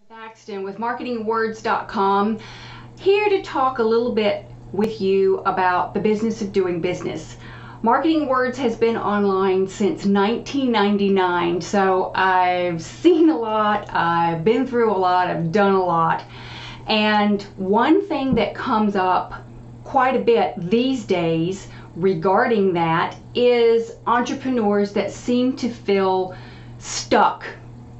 Thaxton with marketingwords.com, here to talk a little bit with you about the business of doing business. Marketing Words has been online since 1999, so I've seen a lot, I've been through a lot, I've done a lot. And one thing that comes up quite a bit these days regarding that is entrepreneurs that seem to feel stuck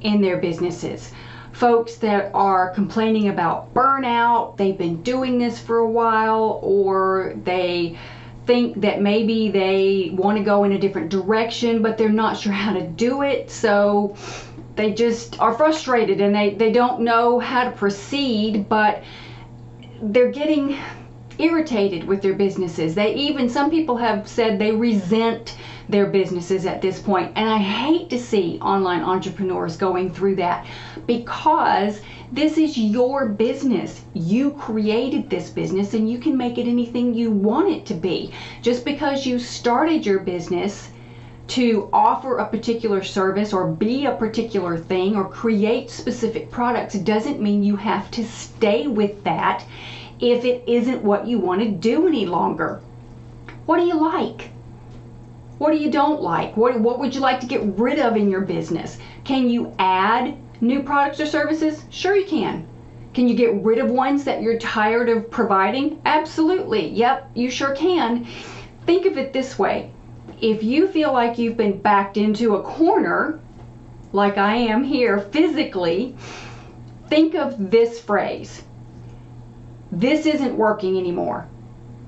in their businesses. Folks that are complaining about burnout, they've been doing this for a while, or they think that maybe they want to go in a different direction, but they're not sure how to do it. So they just are frustrated and they don't know how to proceed, but they're getting irritated with their businesses. Some people have said they resent their businesses at this point, and I hate to see online entrepreneurs going through that, because this is your business. You created this business and you can make it anything you want it to be. Just because you started your business to offer a particular service or be a particular thing or create specific products doesn't mean you have to stay with that if it isn't what you want to do any longer. What do you like? What do you don't like? What would you like to get rid of in your business? Can you add new products or services? Sure you can. Can you get rid of ones that you're tired of providing? Absolutely. Yep, you sure can. Think of it this way. If you feel like you've been backed into a corner, like I am here physically, think of this phrase. This isn't working anymore.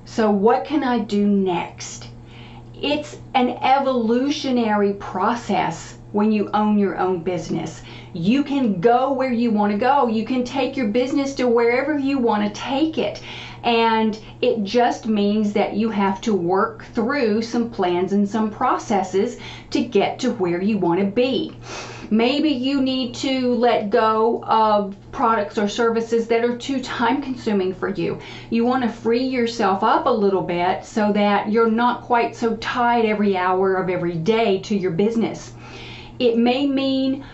So what can I do next? It's an evolutionary process when you own your own business. You can go where you want to go. You can take your business to wherever you want to take it. And it just means that you have to work through some plans and some processes to get to where you want to be. Maybe you need to let go of products or services that are too time consuming for you. You want to free yourself up a little bit so that you're not quite so tied every hour of every day to your business. It may mean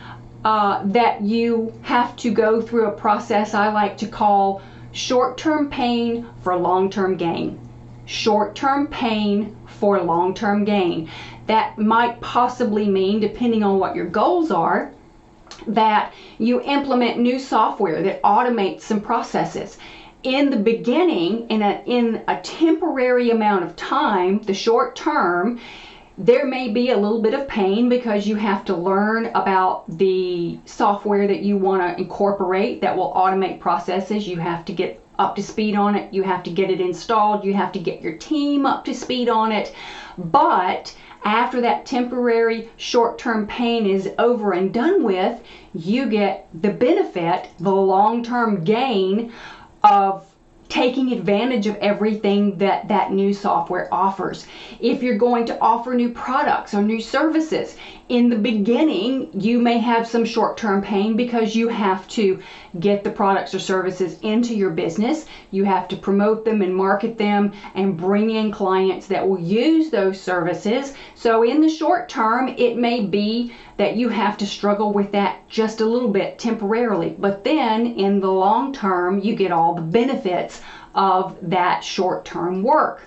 that you have to go through a process I like to call short-term pain for long-term gain. Short-term pain for long-term gain. That might possibly mean, depending on what your goals are, that you implement new software that automates some processes. In the beginning, in a temporary amount of time, the short term, there may be a little bit of pain because you have to learn about the software that you want to incorporate that will automate processes. You have to get up to speed on it. You have to get it installed. You have to get your team up to speed on it. But after that temporary short-term pain is over and done with, you get the benefit, the long-term gain of taking advantage of everything that that new software offers. If you're going to offer new products or new services, in the beginning you may have some short-term pain because you have to get the products or services into your business. You have to promote them and market them and bring in clients that will use those services. So in the short term, it may be that you have to struggle with that just a little bit temporarily, but then in the long term you get all the benefits of that short-term work.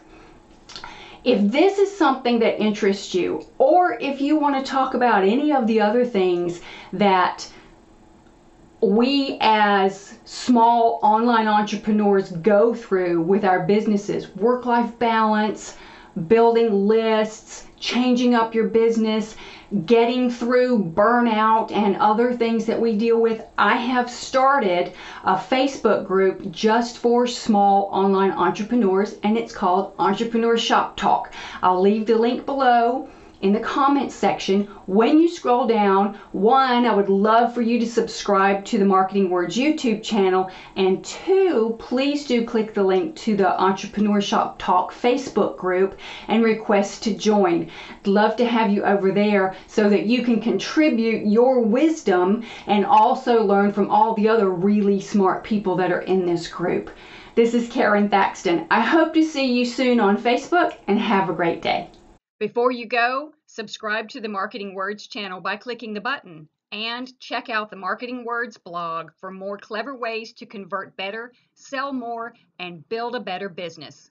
If this is something that interests you, or if you want to talk about any of the other things that we as small online entrepreneurs go through with our businesses, work-life balance, building lists, changing up your business, getting through burnout and other things that we deal with, I have started a Facebook group just for small online entrepreneurs, and it's called Entrepreneur Shop Talk. I'll leave the link below in the comments section. When you scroll down, one, I would love for you to subscribe to the Marketing Words YouTube channel, and two, please do click the link to the Entrepreneur Shop Talk Facebook group and request to join. I'd love to have you over there so that you can contribute your wisdom and also learn from all the other really smart people that are in this group. This is Karen Thaxton. I hope to see you soon on Facebook, and have a great day. Before you go, subscribe to the Marketing Words channel by clicking the button. And check out the Marketing Words blog for more clever ways to convert better, sell more, and build a better business.